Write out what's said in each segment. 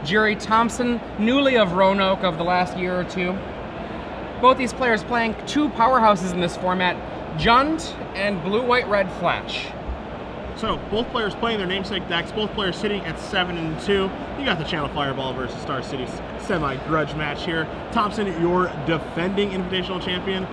Gerry Thompson, newly of Roanoke of the last year or two. Both these players playing two powerhouses in this format, Jund and Blue-White-Red Flash. So, both players playing their namesake decks, both players sitting at 7-2. You got the Channel Fireball versus Star City semi-grudge match here. Thompson, your defending Invitational champion.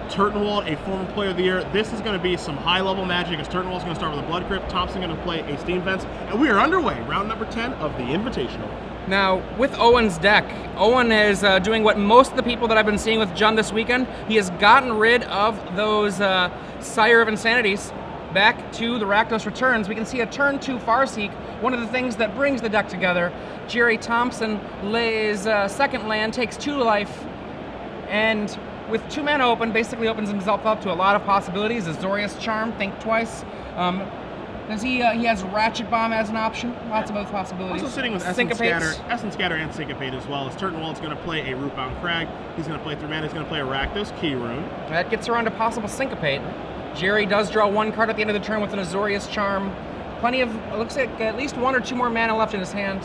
Turtenwald, a former player of the year. This is going to be some high-level magic as Turtenwald's going to start with a Blood Crypt, Thompson going to play a Steam Fence, and we are underway, round number 10 of the Invitational. Now, with Owen's deck, Owen is doing what most of the people that I've been seeing with Jund this weekend. He has gotten rid of those Sire of Insanities back to the Rakdos Returns. We can see a turn 2 Farseek, one of the things that brings the deck together. Gerry Thompson lays second land, takes 2 life, and with 2 mana open, basically opens himself up to a lot of possibilities. Azorius Charm, think twice. He has Ratchet Bomb as an option. Lots of other possibilities. Also sitting with Essence Scatter and Syncopate as well. As Turtenwald's going to play a Rootbound Crag. He's going to play 3 mana. He's going to play a Rakdos Keyrune. That gets around to possible Syncopate. Gerry does draw 1 card at the end of the turn with an Azorius Charm. Plenty of, it looks like at least 1 or 2 more mana left in his hand.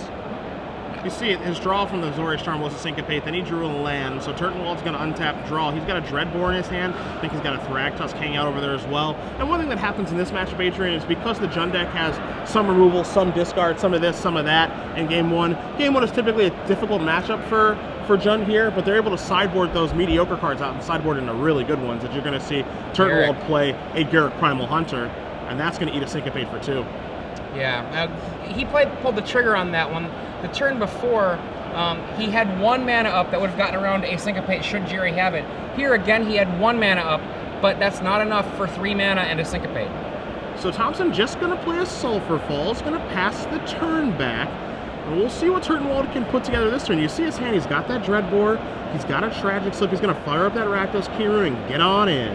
You see his draw from the Azorius Charm was a Syncopate, then he drew a land, so Turtenwald's going to untap, draw. He's got a Dreadbore in his hand. I think he's got a Thragtusk hanging out over there as well. And one thing that happens in this matchup, Adrian, is because the Jund deck has some removal, some discard, some of this, some of that in Game 1. Game 1 is typically a difficult matchup for Jund here, but they're able to sideboard those mediocre cards out and sideboard into really good ones that you're going to see Turtenwald play a Garruk Primal Hunter, and that's going to eat a Syncopate for 2. Yeah, he pulled the trigger on that one. The turn before, he had 1 mana up that would have gotten around a Syncopate should Gerry have it. Here again, he had 1 mana up, but that's not enough for 3 mana and a Syncopate. So Thompson just going to play a Sulphur Fall. He's going to pass the turn back. And we'll see what Turtenwald can put together this turn. You see his hand, he's got that Dreadbore, he's got a Tragic Slip, he's going to fire up that Rakdos Keyrune and get on in.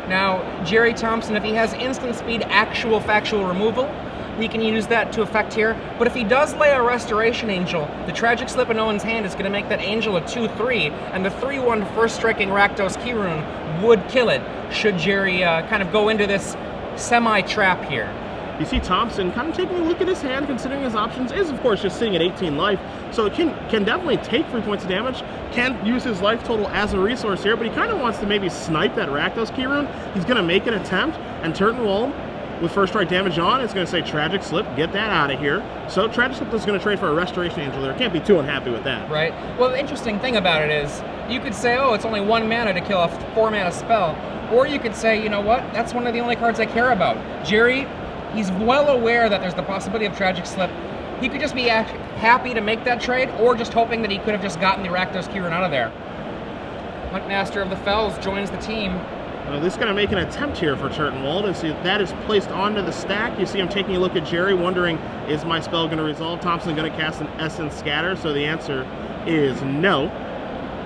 Now, Gerry Thompson, if he has instant speed, actual factual removal, we can use that to effect here. But if he does lay a Restoration Angel, the Tragic Slip in Owen's hand is going to make that Angel a 2/3, and the 3/1 first striking Rakdos Keyrune would kill it, should Gerry kind of go into this semi-trap here. You see Thompson kind of taking a look at his hand, considering his options is, of course, just sitting at 18 life. So it can definitely take 3 points of damage, can use his life total as a resource here, but he kind of wants to maybe snipe that Rakdos Keyrune. He's going to make an attempt, and Turtenwald, with first strike damage on, it's going to say Tragic Slip, get that out of here. So Tragic Slip is going to trade for a Restoration Angel there. Can't be too unhappy with that. Right. Well, the interesting thing about it is, you could say, oh, it's only 1 mana to kill a 4 mana spell. Or you could say, you know what, that's one of the only cards I care about. Gerry, he's well aware that there's the possibility of Tragic Slip. He could just be happy to make that trade, or just hoping that he could have just gotten the Rakdos Keyrune out of there. Huntmaster of the Fells joins the team. Well, this is going to make an attempt here for Turtenwald. As that is placed onto the stack. You see him taking a look at Gerry, wondering, is my spell going to resolve? Thompson going to cast an Essence Scatter, so the answer is no.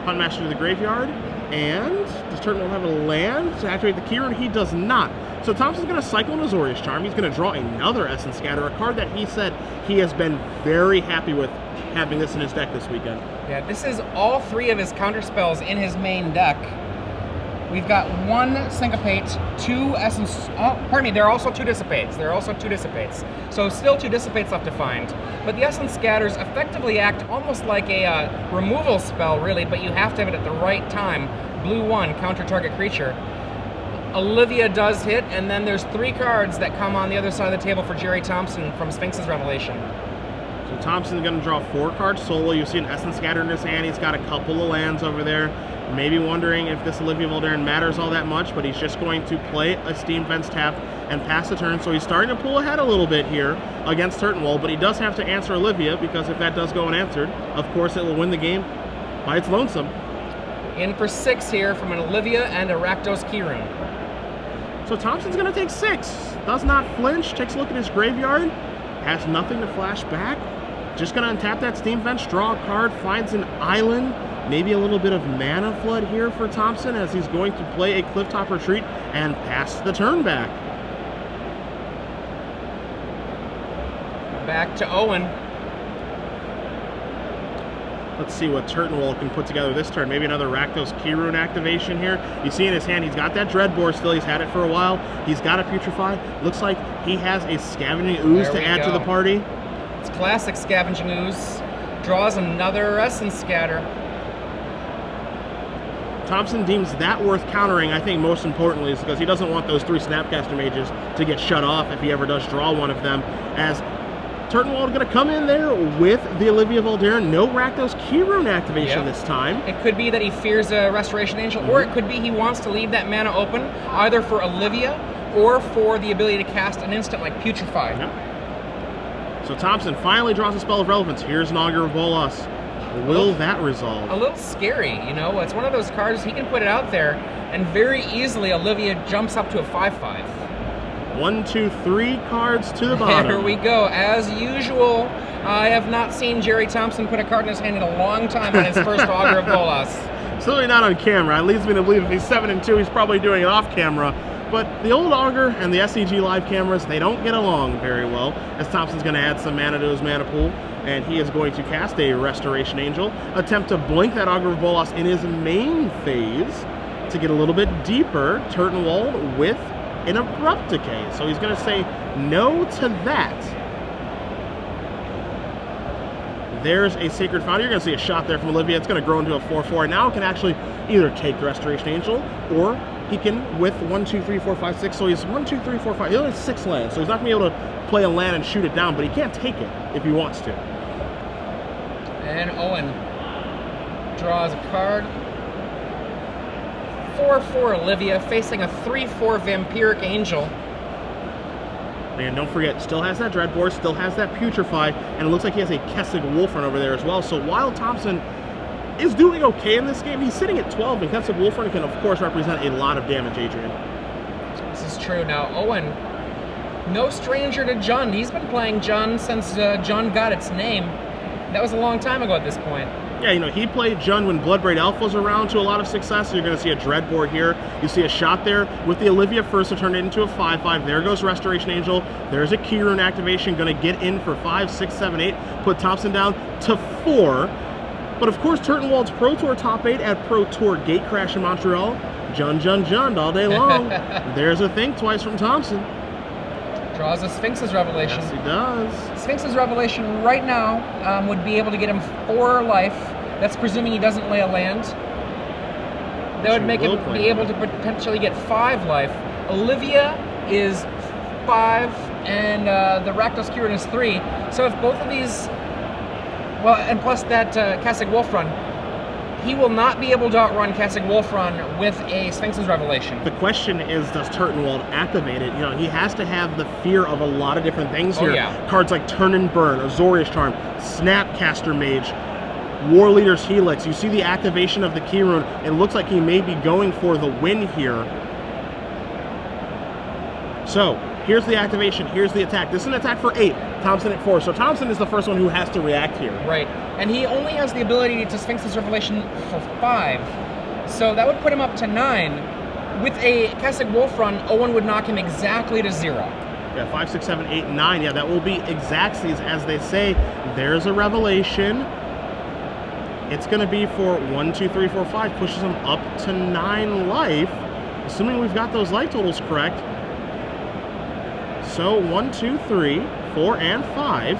Huntmaster to the graveyard, and does Turtenwald have a land to activate the Keyrune? He does not. So Thompson's going to cycle an Azorius Charm. He's going to draw another Essence Scatter, a card that he said he has been very happy with having this in his deck this weekend. Yeah, this is all 3 of his counter spells in his main deck. We've got 1 Syncopate, 2 Essence... Oh, pardon me, there are also 2 Dissipates. So still 2 Dissipates left to find. But the Essence Scatters effectively act almost like a removal spell, really, but you have to have it at the right time. Blue 1, counter target creature. Olivia does hit, and then there's 3 cards that come on the other side of the table for Gerry Thompson from Sphinx's Revelation. So Thompson's going to draw 4 cards solo. You see an Essence Scatter in his hand. He's got a couple of lands over there. Maybe wondering if this Olivia Voldaren matters all that much, but he's just going to play a Steam Fence tap and pass the turn. So he's starting to pull ahead a little bit here against Turtenwald, but he does have to answer Olivia, because if that does go unanswered, of course it will win the game by its lonesome. In for 6 here from an Olivia and a Rakdos Keyrune. So Thompson's going to take 6. Does not flinch. Takes a look at his graveyard. Has nothing to flash back. Just going to untap that Steam Fence, draw a card, finds an island. Maybe a little bit of mana flood here for Thompson, as he's going to play a Clifftop Retreat and pass the turn back. Back to Owen. Let's see what Turtenwald can put together this turn. Maybe another Rakdos Keyrune activation here. You see in his hand, he's got that Dreadbore still. He's had it for a while. He's got a Putrefy. Looks like he has a Scavenging Ooze to add to the party. It's classic Scavenging Ooze. Draws another Essence Scatter. Thompson deems that worth countering, I think most importantly, is because he doesn't want those 3 Snapcaster Mages to get shut off if he ever does draw one of them, as Turtenwald going to come in there with the Olivia Voldaren. No Rakdos Keyrune activation this time. It could be that he fears a Restoration Angel, or it could be he wants to leave that mana open, either for Olivia or for the ability to cast an instant like Putrefy. Yep. So Thompson finally draws a spell of relevance. Here's an Augur of Bolas. Will that resolve? A little scary, you know? It's one of those cards, he can put it out there, and very easily Olivia jumps up to a 5/5. 1, 2, 3 cards to the bottom. There we go. As usual, I have not seen Gerry Thompson put a card in his hand in a long time on his first Augur of Bolas. Certainly not on camera. It leads me to believe if he's 7-2, he's probably doing it off camera. But the old Augur and the SCG live cameras, they don't get along very well, as Thompson's going to add some mana to his mana pool, and he is going to cast a Restoration Angel, attempt to blink that Augur of Bolas in his main phase to get a little bit deeper. Turtenwald with an Abrupt Decay, so he's going to say no to that. There's a Sacred Fountain. You're going to see a shot there from Olivia. It's going to grow into a 4/4, and now it can actually either take the Restoration Angel, or he can with 1, 2, 3, 4, 5, 6. So he's 1, 2, 3, 4, 5. He only has 6 lands, so he's not going to be able to play a land and shoot it down, but he can't take it if he wants to. And Owen draws a card. 4/4 Olivia facing a 3/4 Vampiric Angel. And don't forget, still has that Dreadbore, still has that Putrefy, and it looks like he has a Kessig Wolfrun over there as well. So while Thompson is doing okay in this game, he's sitting at 12, and Kessig Wolfrun can, of course, represent a lot of damage, Adrian. This is true. Now, Owen, no stranger to Jund. He's been playing Jund since Jund got its name. That was a long time ago at this point. Yeah, you know, he played Jund when Bloodbraid Elf was around to a lot of success. So you're going to see a Dreadbore here. You see a shot there with the Olivia first to turn it into a 5/5. There goes Restoration Angel. There's a Keyrune activation going to get in for 5, 6, 7, 8. Put Thompson down to 4. But of course, Turtenwald's Pro Tour top 8 at Pro Tour Gatecrash in Montreal. Jund all day long. There's a think twice from Thompson. Draws a Sphinx's Revelation. Yes, he does. Sphinx's Revelation right now would be able to get him 4 life. That's presuming he doesn't lay a land. That would make him be able to potentially get 5 life. Olivia is 5, and the Rakdos Keyrune is 3. So if both of these, well, and plus that Kessig Wolfrun, he will not be able to outrun Kessig Wolfrun with a Sphinx's Revelation. The question is, does Turtenwald activate it? You know, he has to have the fear of a lot of different things here. Yeah. Cards like Turn and Burn, Azorius Charm, Snapcaster Mage, War Leader's Helix. You see the activation of the Keyrune. It looks like he may be going for the win here. So, here's the activation, here's the attack. This is an attack for 8, Thompson at 4. So Thompson is the first one who has to react here. Right, and he only has the ability to Sphinx's Revelation for 5. So that would put him up to 9. With a Kessig Wolfrun, Owen would knock him exactly to 0. Yeah, 5, 6, 7, 8, 9. Yeah, that will be exactsies, as they say. There's a Revelation. It's going to be for 1, 2, 3, 4, 5. Pushes him up to 9 life. Assuming we've got those life totals correct. So 1, 2, 3, 4, and 5.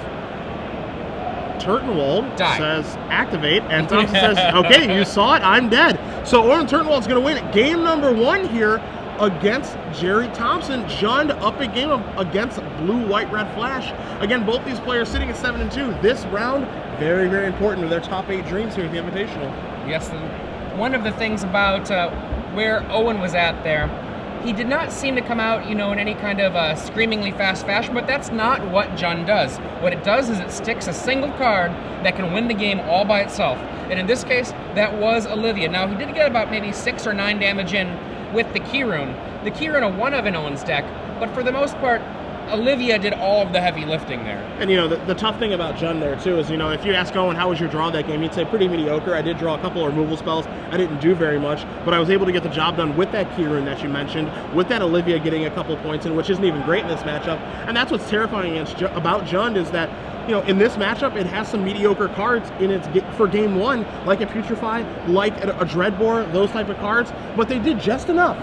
Turtenwald says activate, and Thompson says, okay, you saw it, I'm dead. So Owen Turtenwald's going to win game number 1 here against Gerry Thompson. Jund up a game against Blue, White, Red Flash. Again, both these players sitting at 7-2. This round, very, very important to their top 8 dreams here at the Invitational. Yes, and one of the things about where Owen was at there, he did not seem to come out, you know, in any kind of screamingly fast fashion, but that's not what Jund does. What it does is it sticks a single card that can win the game all by itself. And in this case, that was Olivia. Now, he did get about maybe 6 or 9 damage in with the Keyrune. The Keyrune are one of in Owen's deck, but for the most part, Olivia did all of the heavy lifting there. And, you know, the tough thing about Jund there, too, is, you know, if you ask Owen, how was your draw that game, he'd say pretty mediocre. I did draw a couple of removal spells. I didn't do very much, but I was able to get the job done with that Keyrune that you mentioned, with that Olivia getting a couple points in, which isn't even great in this matchup. And that's what's terrifying about Jund, is that you know, in this matchup, it has some mediocre cards in its for game one, like a Putrefy, like a Dreadbore, those type of cards, but they did just enough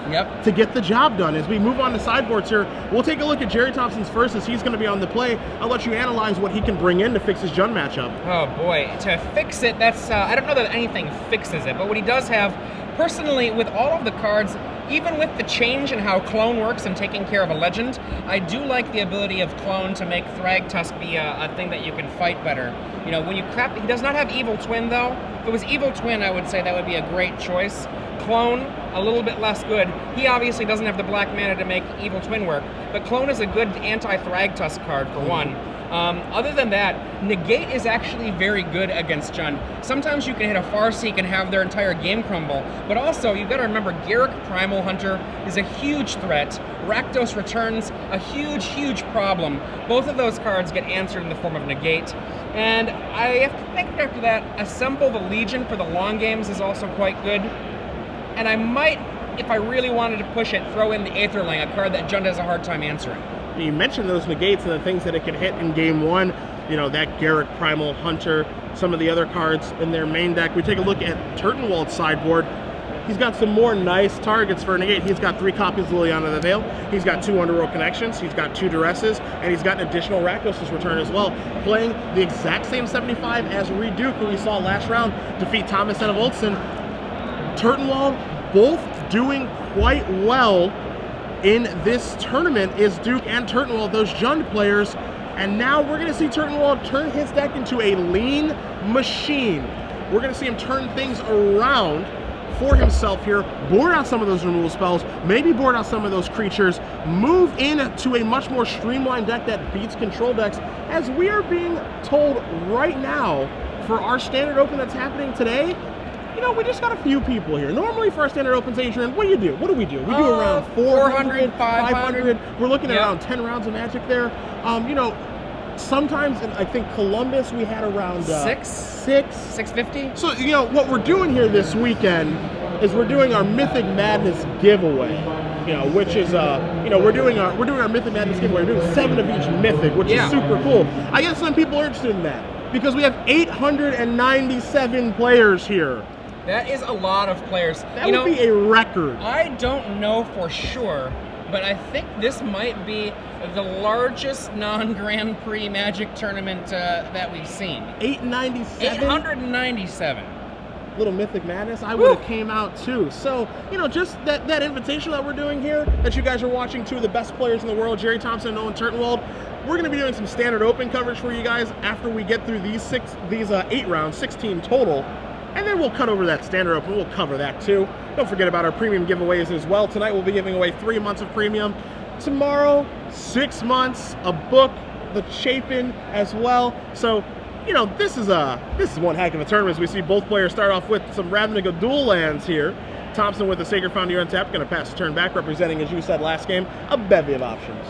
to get the job done. As we move on to sideboards here, we'll take a look at Gerry Thompson's first, as he's going to be on the play. I'll let you analyze what he can bring in to fix his Jund matchup. Oh boy, to fix it, that's, I don't know that anything fixes it, but what he does have, personally, with all of the cards, even with the change in how Clone works and taking care of a legend, I do like the ability of Clone to make Thragtusk be a thing that you can fight better. You know, when you crap, he does not have Evil Twin though. If it was Evil Twin, I would say that would be a great choice. Clone, a little bit less good. He obviously doesn't have the black mana to make Evil Twin work, but Clone is a good anti-Thragtusk card for one. Other than that, Negate is actually very good against Jund. Sometimes you can hit a Farseek and have their entire game crumble, but also you've got to remember Garruk Primal Hunter is a huge threat. Rakdos Returns, a huge problem. Both of those cards get answered in the form of Negate. And I have to think after that, Assemble the Legion for the long games is also quite good. And I might, if I really wanted to push it, throw in the Aetherling, a card that Jund has a hard time answering. You mentioned those negates and the things that it can hit in game one, you know, that Garruk Primal Hunter, some of the other cards in their main deck. We take a look at Turtenwald's sideboard. He's got some more nice targets for a negate. He's got 3 copies of Liliana the Veil, he's got 2 Underworld Connections, he's got 2 Duresses, and he's got an additional Rakdos' Return as well, playing the exact same 75 as Reduke, who we saw last round defeat Thomas and Olsen. Turtenwald both doing quite well in this tournament, is Duke and Turtenwald, those Jund players, and now we're going to see Turtenwald turn his deck into a lean machine. We're going to see him turn things around for himself here, board out some of those removal spells, maybe board out some of those creatures, move into a much more streamlined deck that beats control decks, as we are being told right now for our standard open that's happening today. You know, we just got a few people here. Normally for our standard opens, Adrian, what do you do? What do? We do around 400, 500. We're looking at around 10 rounds of Magic there. You know, sometimes I think Columbus we had around 650. So, you know, what we're doing here this weekend is we're doing our Mythic Madness giveaway. You know, which is you know, we're doing our Mythic Madness giveaway. We're doing 7 of each Mythic, which is super cool. I guess some people are interested in that because we have 897 players here. That is a lot of players. That would be a record. I don't know for sure, but I think this might be the largest non-Grand Prix Magic tournament that we've seen. 897. Little Mythic Madness, I would have came out too. So, you know, just that invitation that we're doing here, that you guys are watching 2 of the best players in the world, Gerry Thompson and Owen Turtenwald. We're going to be doing some standard open coverage for you guys after we get through these 8 rounds, 16 total. And then we'll cut over that standard open. We'll cover that too. Don't forget about our premium giveaways as well. Tonight we'll be giving away 3 months of premium. Tomorrow, 6 months, a book, the Chapin as well. So, you know, this is one heck of a tournament. As we see both players start off with some Ravnica dual lands here. Thompson with the Sacred Foundry untapped, going to pass the turn back, representing, as you said last game, a bevy of options.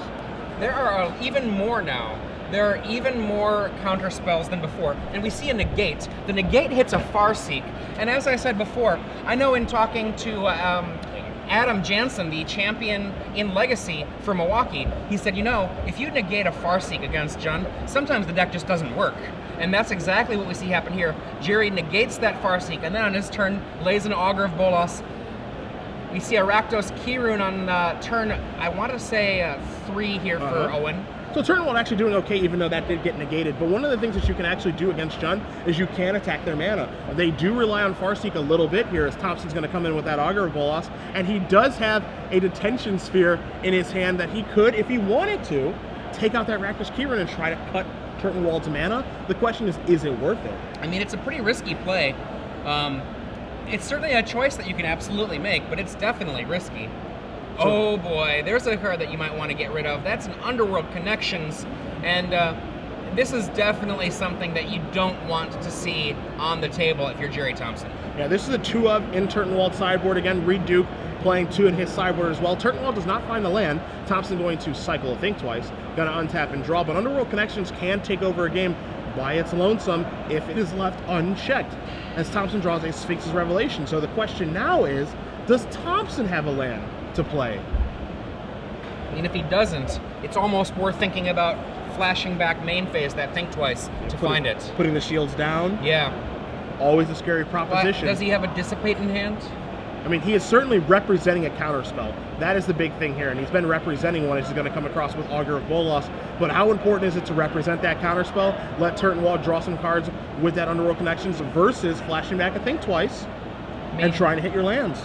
There are even more now. There are even more counter spells than before, and we see a negate. The negate hits a Farseek, and as I said before, I know in talking to Adam Jansen, the champion in Legacy for Milwaukee, he said, you know, if you negate a Farseek against Jund, sometimes the deck just doesn't work. And that's exactly what we see happen here. Gerry negates that Farseek, and then on his turn, lays an Augur of Bolas. We see a Rakdos Keyrune on turn, I want to say 3 here for Owen. So Turtenwald actually doing okay, even though that did get negated. But one of the things that you can actually do against Jund is you can attack their mana. They do rely on Farseek a little bit here, as Thompson's going to come in with that Augur of Bolas, and he does have a Detention Sphere in his hand that he could, if he wanted to, take out that Rakdos Keyrune and try to cut Turtenwald's mana. The question is it worth it? I mean, it's a pretty risky play. It's certainly a choice that you can absolutely make, but it's definitely risky. Oh boy, there's a card that you might want to get rid of. That's an Underworld Connections, and this is definitely something that you don't want to see on the table if you're Gerry Thompson. Yeah, this is a 2 of in Turtenwald sideboard. Again, Reed Duke playing 2 in his sideboard as well. Turtenwald does not find the land. Thompson going to cycle a Think Twice, gonna untap and draw, but Underworld Connections can take over a game by its lonesome if it is left unchecked, as Thompson draws a Sphinx's Revelation. So the question now is, does Thompson have a land to play? I mean, if he doesn't, it's almost worth thinking about flashing back main phase, that think twice to find it. Putting the shields down. Yeah. Always a scary proposition. Does he have a dissipate in hand? I mean, he is certainly representing a counterspell. That is the big thing here, and he's been representing one as he's going to come across with Augur of Bolas. But how important is it to represent that counterspell, let Turtenwald draw some cards with that Underworld Connections versus flashing back a think twice and trying to hit your lands?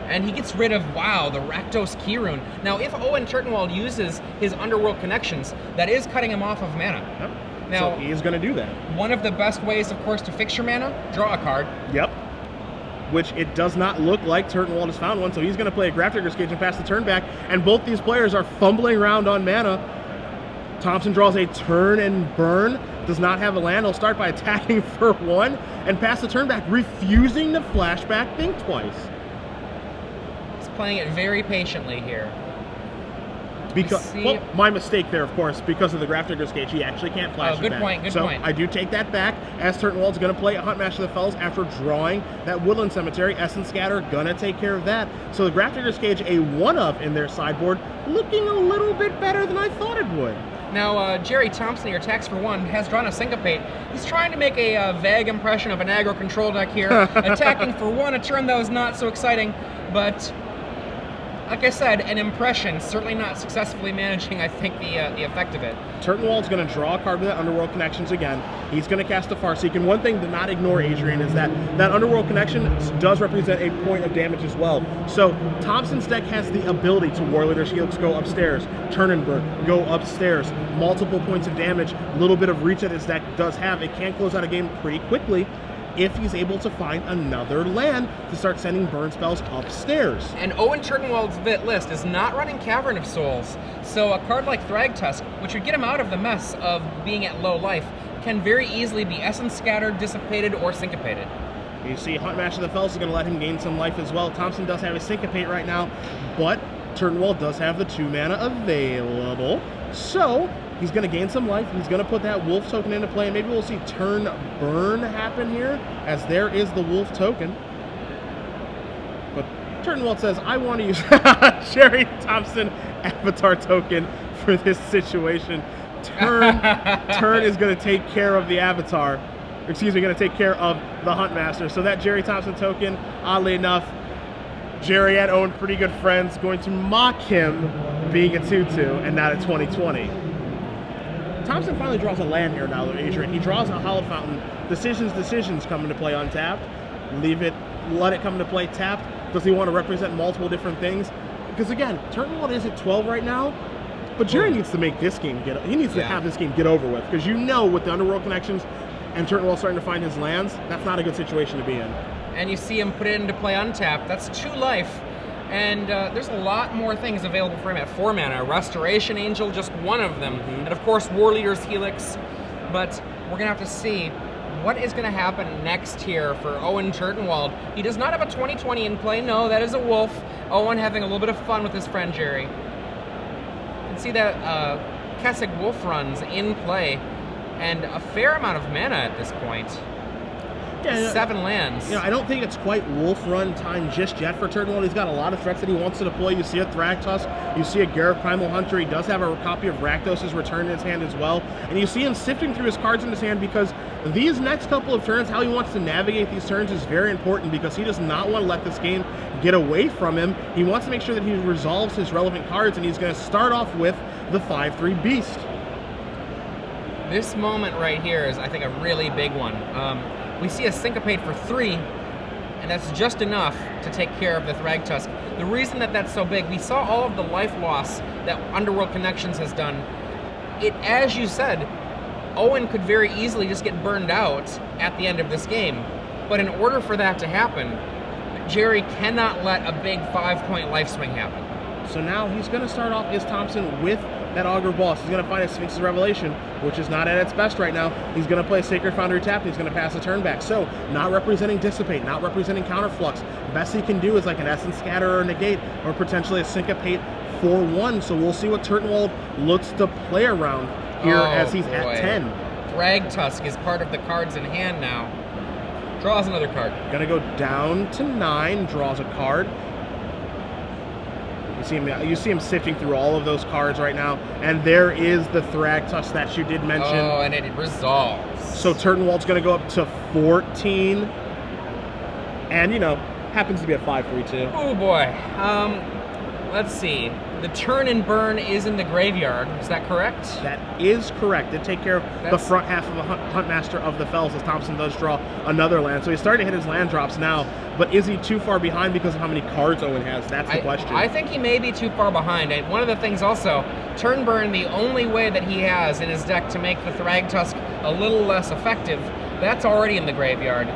And he gets rid of, wow, the Rakdos Key Rune. Now, if Owen Turtenwald uses his Underworld Connections, that is cutting him off of mana. Yep. Now, so he is going to do that. One of the best ways, of course, to fix your mana, draw a card. Yep. Which it does not look like Turtenwald has found one, so he's going to play a Grafdigger's Cage and pass the turn back, and both these players are fumbling around on mana. Thompson draws a turn and burn, does not have a land. He'll start by attacking for 1 and pass the turn back, refusing to flashback think twice. He's playing it very patiently here. Because, well, my mistake there, of course, because of the Grafdigger's Cage, he actually can't flash it back. Good point. I do take that back, as Turtenwald's going to play a Hunt Master of the Fells after drawing that Woodland Cemetery. Essence Scatter, going to take care of that. So the Grafdigger's Cage, a 1-up in their sideboard, looking a little bit better than I thought it would. Now, Gerry Thompson, your attacks for 1, has drawn a Syncopate. He's trying to make a vague impression of an aggro control deck here. Attacking for 1, a turn that was not so exciting, but like I said, an impression, certainly not successfully managing, I think, the effect of it. Turtenwald's going to draw a card with that Underworld Connections again. He's going to cast a Farseek, and one thing to not ignore, Adrian, is that Underworld Connection does represent a point of damage as well. So Thompson's deck has the ability to Warleader's Helix go upstairs, Turn and Burn, go upstairs, multiple points of damage, a little bit of reach that his deck does have. It can close out a game pretty quickly if he's able to find another land to start sending burn spells upstairs. And Owen Turtenwald's list is not running Cavern of Souls, so a card like Thragtusk, which would get him out of the mess of being at low life, can very easily be Essence Scattered, Dissipated, or Syncopated. You see Hunt Master of the Fells is going to let him gain some life as well. Thompson does have a Syncopate right now, but Turtenwald does have the 2 mana available, so he's going to gain some life. He's going to put that Wolf token into play, and maybe we'll see Turn Burn happen here, as there is the Wolf token. But Turtenwald says, I want to use Gerry Thompson Avatar token for this situation. Turn is going to take care of the Avatar. Excuse me, going to take care of the Hunt Master. So that Gerry Thompson token, oddly enough, Gerry and Owen, pretty good friends, going to mock him being a 2-2 and not a 20-20. Thompson finally draws a land here now, Adrian. He draws a Hollow Fountain. Decisions come into play untapped. Let it come into play tapped. Does he want to represent multiple different things? Because again, Turtenwald is at 12 right now, but Gerry needs to make this game he needs to have this game get over with. Because you know, with the Underworld Connections and Turtenwald starting to find his lands, that's not a good situation to be in. And you see him put it into play untapped. That's 2 life. And there's a lot more things available for him at 4 mana. Restoration Angel, just one of them. And of course, Warleader's Helix. But we're going to have to see what is going to happen next here for Owen Turtenwald. He does not have a 20-20 in play. No, that is a Wolf. Owen having a little bit of fun with his friend Gerry. You can see that Kessig Wolf runs in play. And a fair amount of mana at this point. Yeah, 7 lands. I don't think it's quite Wolf Run time just yet for Turtenwald. He's got a lot of threats that he wants to deploy. You see a Thragtusk, you see a Garrett Primal Hunter. He does have a copy of Rakdos' Return in his hand as well. And you see him sifting through his cards in his hand, because these next couple of turns, how he wants to navigate these turns is very important, because he does not want to let this game get away from him. He wants to make sure that he resolves his relevant cards, and he's going to start off with the 5/3 Beast. This moment right here is, I think, a really big one. We see a Syncopate for 3, and that's just enough to take care of the Thragtusk. The reason that that's so big, we saw all of the life loss that Underworld Connections has done. As you said, Owen could very easily just get burned out at the end of this game. But in order for that to happen, Gerry cannot let a big 5-point life swing happen. So now he's going to start off his Thompson with that Augur Boss. He's going to find a Sphinx's Revelation, which is not at its best right now. He's going to play a Sacred Foundry tap, and he's going to pass the turn back. So, not representing Dissipate, not representing Counterflux. Best he can do is like an Essence Scatter or Negate, or potentially a Syncopate for 1. So we'll see what Turtenwald looks to play around here as he's at 10. Thragtusk is part of the cards in hand now. Draws another card. Going to go down to 9, draws a card. You see him sifting through all of those cards right now, and there is the Thragtusk that you did mention. Oh, and it resolves. So Turtenwald's going to go up to 14, and happens to be a 5-3-2. Oh boy. Let's see. The turn and burn is in the graveyard. Is that correct? That is correct. They take care of the front half of the Huntmaster of the Fells as Thompson does draw another land. So he's starting to hit his land drops now, but is he too far behind because of how many cards Owen has? That's the question. I think he may be too far behind. And one of the things also, turn burn, the only way that he has in his deck to make the Thragtusk a little less effective, that's already in the graveyard.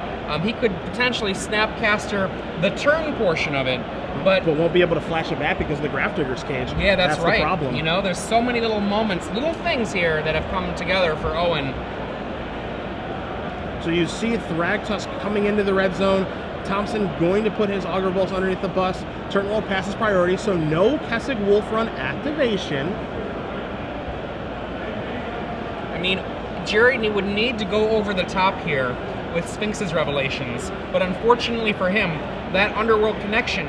He could potentially Snapcaster the turn portion of it, but won't be able to flash it back because of the Grafdigger's Cage. Yeah, that's right. The problem. There's so many little moments, little things here that have come together for Owen. So you see Thragtusk coming into the red zone. Thompson going to put his Augur Bolts underneath the bus. Turtenwald passes priority, so no Kessig Wolf Run activation. I mean, Gerry would need to go over the top here with Sphinx's Revelations, but unfortunately for him, that Underworld connection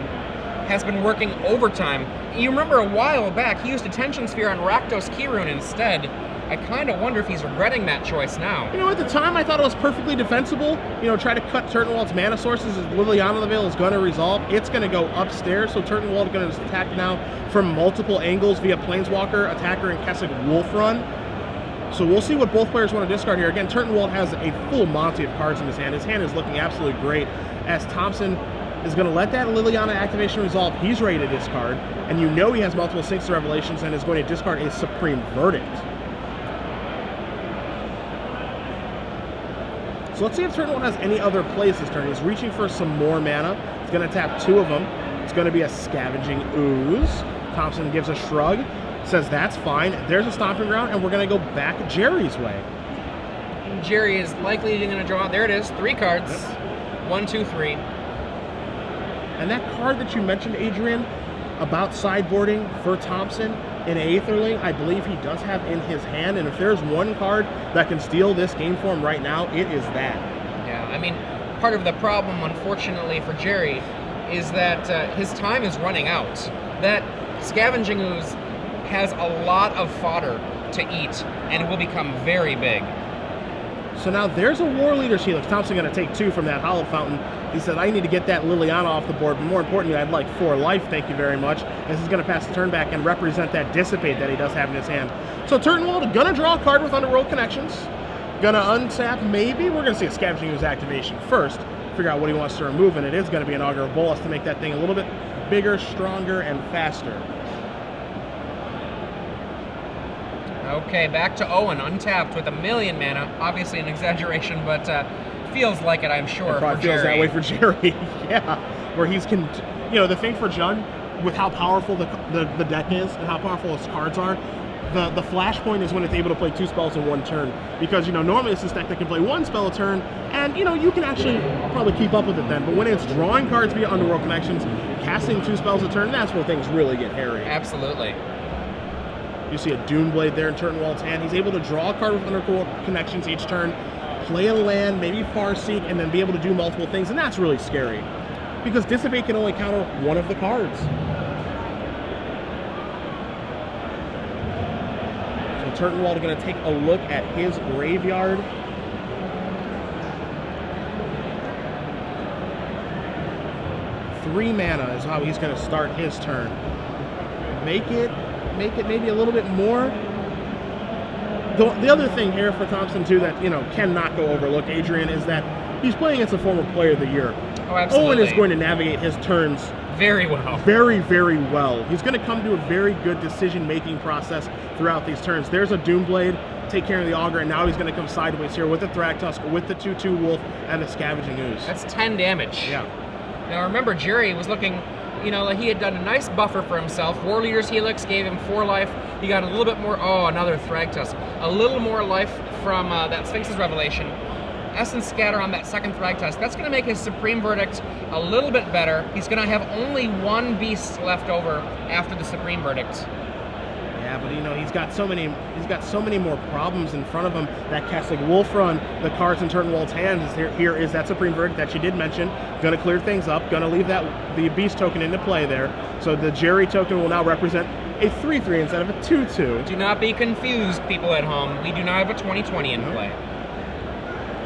has been working overtime. You remember a while back, he used Attention Sphere on Rakdos Kirun instead. I kind of wonder if he's regretting that choice now. At the time, I thought it was perfectly defensible. Try to cut Turtenwald's mana sources as Liliana the Veil is going to resolve. It's going to go upstairs, so Turtenwald is going to attack now from multiple angles via Planeswalker, Attacker, and Kessig Wolf Run. So we'll see what both players want to discard here. Again, Turtenwald has a full Monty of cards in his hand. His hand is looking absolutely great as Thompson is going to let that Liliana activation resolve. He's ready to discard, and he has multiple Sphinx Revelations and is going to discard a Supreme Verdict. So let's see if Turtenwald has any other plays this turn. He's reaching for some more mana. He's going to tap 2 of them. It's going to be a Scavenging Ooze. Thompson gives a shrug, says that's fine. There's a Stomping Ground, and we're going to go back Gerry's way. Gerry is likely going to draw. There it is, 3 cards. Yep. 1, 2, 3. And that card that you mentioned, Adrian, about sideboarding for Thompson in Aetherling, I believe he does have in his hand. And if there's one card that can steal this game for him right now, it is that. Yeah, I mean, part of the problem, unfortunately, for Gerry is that his time is running out. That Scavenging Ooze has a lot of fodder to eat, and it will become very big. So now there's a War Leader's Helix. Thompson going to take 2 from that Hollow Fountain. He said, I need to get that Liliana off the board, but more importantly, I'd like 4 life, thank you very much. This is going to pass the turn back and represent that Dissipate that he does have in his hand. So Turtenwald going to draw a card with Underworld Connections. Going to untap, maybe. We're going to see a Scavenging Ooze activation first. Figure out what he wants to remove, and it is going to be an Augur of Bolas to make that thing a little bit bigger, stronger, and faster. Okay, back to Owen, untapped with 1,000,000 mana. Obviously an exaggeration, but feels like it, I'm sure, it probably for feels Gerry. that way for Gerry. Yeah, where he's the thing for Jun, with how powerful the deck is and how powerful his cards are, the flashpoint is when it's able to play 2 spells in 1 turn. Because normally it's this deck that can play 1 spell a turn, and you can actually probably keep up with it then. But when it's drawing cards via Underworld Connections, casting 2 spells a turn, that's where things really get hairy. Absolutely. You see a Doomblade there in Turtenwald's hand. He's able to draw a card with Underworld Connections each turn, play a land, maybe Farseek, and then be able to do multiple things, and that's really scary. Because Dissipate can only counter 1 of the cards. So Turtenwald is going to take a look at his graveyard. Three mana is how he's going to start his turn. Make it maybe a little bit more. The other thing here for Thompson too that cannot go overlooked, Adrian, is that he's playing against a former Player of the Year. Oh, absolutely. Owen is going to navigate his turns very well. Very, very well. He's going to come to a very good decision-making process throughout these turns. There's a Doomblade, take care of the Augur, and now he's going to come sideways here with the Thragtusk, with the 2/2 Wolf, and the Scavenging Ooze. That's 10 damage. Yeah. Now remember, Gerry was looking, like he had done a nice buffer for himself. War Leader's Helix gave him 4 life. He got a little bit more, another Thragtusk. A little more life from that Sphinx's Revelation. Essence Scatter on that second Thragtusk. That's going to make his Supreme Verdict a little bit better. He's going to have only 1 beast left over after the Supreme Verdict. Yeah, but he's got so many more problems in front of him. That Kessig Wolf run, the cards in Turtenwald's hands here is that Supreme Verdict that you did mention. Gonna clear things up, gonna leave the Beast token into play there. So the Gerry token will now represent a 3/3 instead of a 2/2. Do not be confused, people at home. We do not have a 20/20 in play.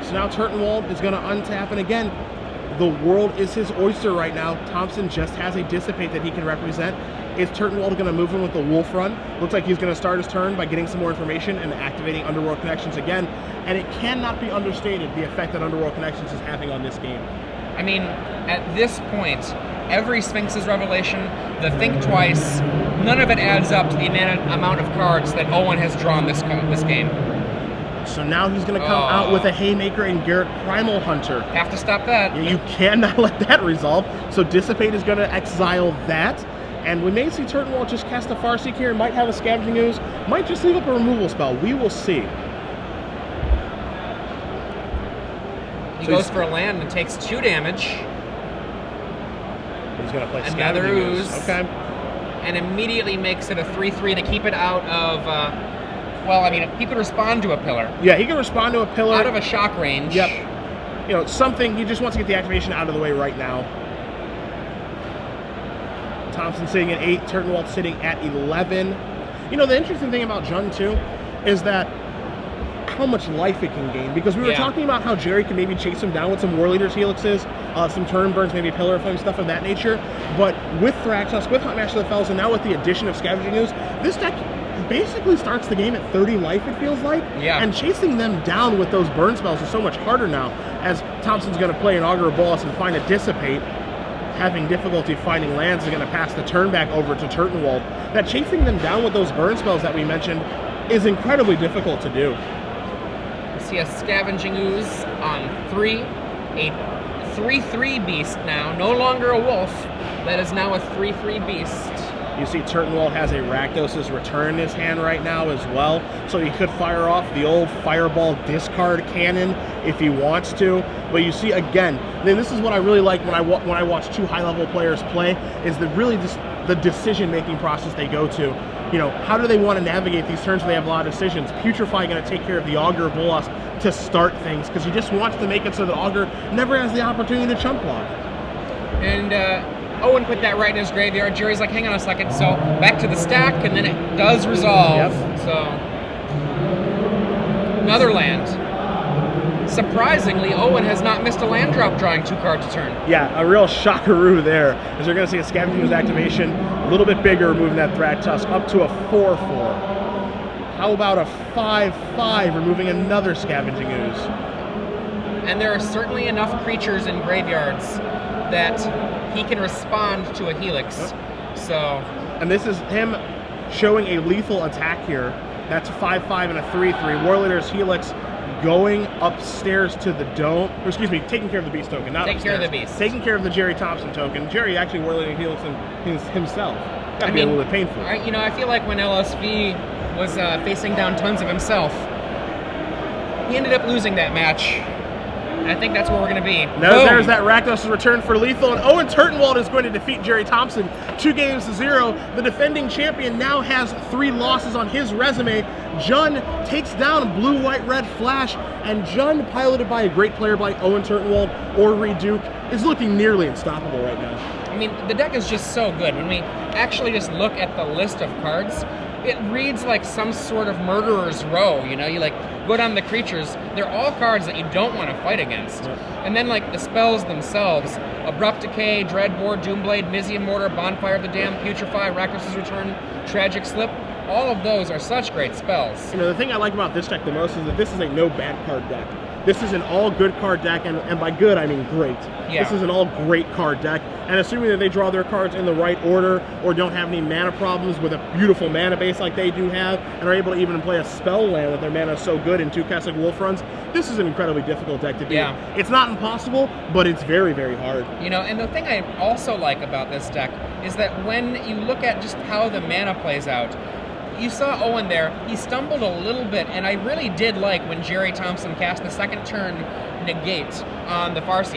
So now Turtenwald is gonna untap, and again, the world is his oyster right now. Thompson just has a Dissipate that he can represent. Is Turtenwald going to move in with the Wolf run? Looks like he's going to start his turn by getting some more information and activating Underworld Connections again. And it cannot be understated the effect that Underworld Connections is having on this game. I mean, at this point, every Sphinx's revelation, the Think Twice, none of it adds up to the amount of cards that Owen has drawn this game. So now he's going to come out with a Haymaker and Garrett Primal Hunter. Have to stop that. Yeah, you cannot let that resolve. So Dissipate is going to exile that. And we may see Turtenwald just cast a Farseek here, might have a Scavenging Ooze, might just leave up a removal spell. We will see. He goes for a land and takes 2 damage. He's going to play another Scavenging Ooze. Okay. And immediately makes it a 3/3 to keep it out of, well, I mean, he could respond to a pillar. Yeah, he can respond to a pillar. Out of a shock range. Yep. Something, he just wants to get the activation out of the way right now. Thompson sitting at 8, Turtenwald sitting at 11. The interesting thing about Jund, too, is that how much life it can gain. Because we were talking about how Gerry can maybe chase him down with some War Leader's Helixes, some Turn Burns, maybe Pillar of Flame, stuff of that nature. But with Thraktusk, with Huntmaster of the Fells, and now with the addition of Scavenging Ooze, this deck basically starts the game at 30 life, it feels like. Yeah. And chasing them down with those burn spells is so much harder now, as Thompson's going to play an Augur of Bolas and find a Dissipate. Having difficulty finding lands, are going to pass the turn back over to Turtenwald. That chasing them down with those burn spells that we mentioned is incredibly difficult to do. We see a Scavenging Ooze on 3, a 3/3 beast now, no longer a wolf. That is now a 3/3 beast. You see Turtenwald has a Rakdos' Return in his hand right now as well, so he could fire off the old Fireball discard cannon if he wants to. But you see, again, then this is what I really like when I watch 2 high-level players play, is the decision-making process they go to. How do they want to navigate these turns where they have a lot of decisions? Putrefy going to take care of the Augur of Bolas to start things, because he just wants to make it so that Augur never has the opportunity to chump block. And Owen put that right in his graveyard. Gerry's like, hang on a second. So back to the stack, and then it does resolve. Yep. So another land. Surprisingly, Owen has not missed a land drop drawing 2 cards a turn. Yeah, a real shockaroo there, as we're going to see a Scavenging Ooze activation, a little bit bigger, moving that Thraktusk up to a 4/4. How about a 5/5, removing another Scavenging Ooze? And there are certainly enough creatures in graveyards that he can respond to a Helix. Yep. So, and this is him showing a lethal attack here. That's a 5/5 and a 3/3. War Leader's Helix going upstairs to the dome. Or excuse me, taking care of the Beast token, not take upstairs. care of the Beast. Taking care of the Gerry Thompson token. Gerry actually War Leader Helix himself. That'd be a little bit painful. I feel like when LSV was facing down tons of himself, he ended up losing that match. And I think that's where we're going to be. No, there's that Rakdos' Return for lethal, and Owen Turtenwald is going to defeat Gerry Thompson 2-0. The defending champion now has 3 losses on his resume. Jund takes down Blue, White, Red Flash, and Jund, piloted by a great player like Owen Turtenwald or Reed Duke, is looking nearly unstoppable right now. I mean, the deck is just so good. When we actually just look at the list of cards, it reads like some sort of murderer's row, you go down the creatures, they're all cards that you don't want to fight against. Yep. And then the spells themselves, Abrupt Decay, Dreadbore, Doomblade, Mizium Mortar, Bonfire of the Damned, Putrefy, Rakdos' Return, Tragic Slip, all of those are such great spells. The thing I like about this deck the most is that this is a no bad card deck. This is an all good card deck, and by good I mean great. Yeah. This is an all great card deck, and assuming that they draw their cards in the right order or don't have any mana problems with a beautiful mana base like they do have, and are able to even play a spell land with their mana so good in 2 Kessig Wolf runs, this is an incredibly difficult deck to beat. Yeah. It's not impossible, but it's very, very hard. And the thing I also like about this deck is that when you look at just how the mana plays out, you saw Owen there, he stumbled a little bit, and I really did like when Gerry Thompson cast the second turn negate on the Farseek.